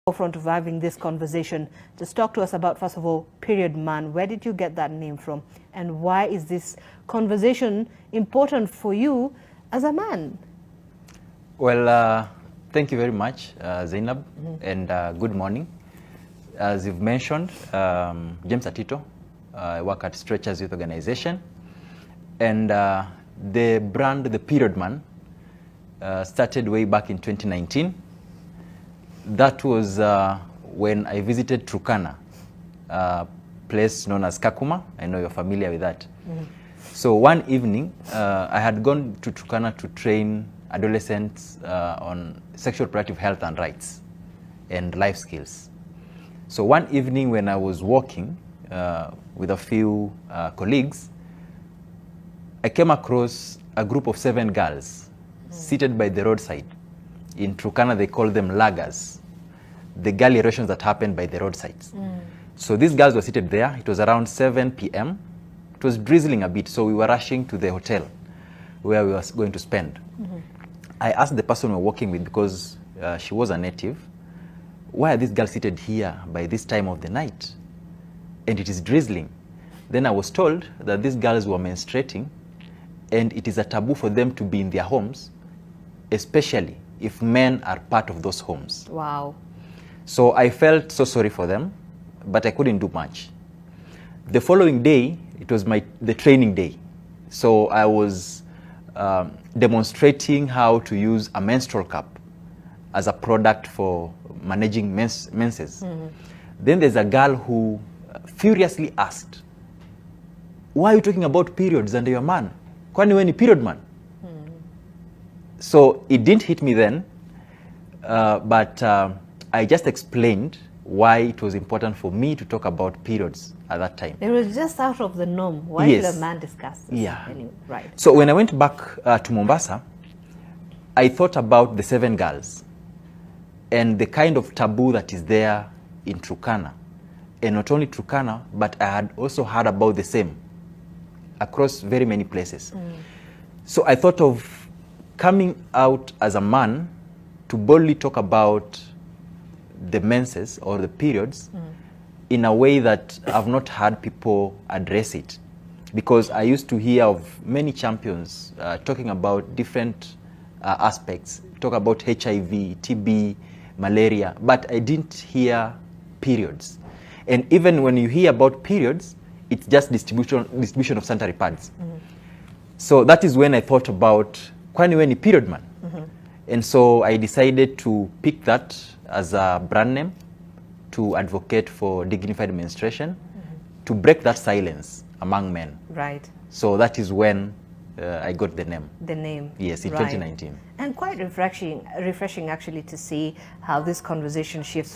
forefront of having this conversation. Just talk to us about, first of all, period man. Where did you get that name from? And why is this conversation important for you as a man? Well, thank you very much, Zainab, and good morning. As you've mentioned, James Atito, I work at Stretchers Youth Organization, and the brand, The Period Man, started way back in 2019. That was when I visited Turkana, a place known as Kakuma. I know you're familiar with that. So one evening, I had gone to Turkana to train adolescents on sexual reproductive health and rights and life skills. So one evening when I was walking with a few colleagues, I came across a group of 7 girls seated by the roadside. In Turkana, they call them laggers, the girl erosions that happen by the roadsides. So these girls were seated there. It was around 7 p.m. It was drizzling a bit, so we were rushing to the hotel where we were going to spend. I asked the person we were walking with, because she was a native, why are these girls seated here by this time of the night? And it is drizzling. Then I was told that these girls were menstruating, and it is a taboo for them to be in their homes, especially if men are part of those homes. Wow. So I felt so sorry for them, but I couldn't do much. The following day, it was the training day. So I was demonstrating how to use a menstrual cup as a product for managing menses. Then there's a girl who furiously asked, why are you talking about periods and you're a man? Kwani wewe ni period man? So it didn't hit me then, but I just explained why it was important for me to talk about periods at that time. It was just out of the norm. Why Yes. should a man discuss this? Yeah. Anyway, right. So when I went back to Mombasa, I thought about the 7 girls and the kind of taboo that is there in Turkana. And not only Turkana, but I had also heard about the same across very many places. So I thought of coming out as a man to boldly talk about the menses or the periods in a way that I've not heard people address it. Because I used to hear of many champions talking about different aspects, talk about HIV, TB, malaria, but I didn't hear periods. And even when you hear about periods, it's just distribution of sanitary pads. So that is when I thought about, kwani wewe ni period man? And so I decided to pick that as a brand name to advocate for dignified menstruation, to break that silence among men. Right. So that is when I got the name. The name. Yes, in Right. 2019. And quite refreshing actually to see how this conversation shifts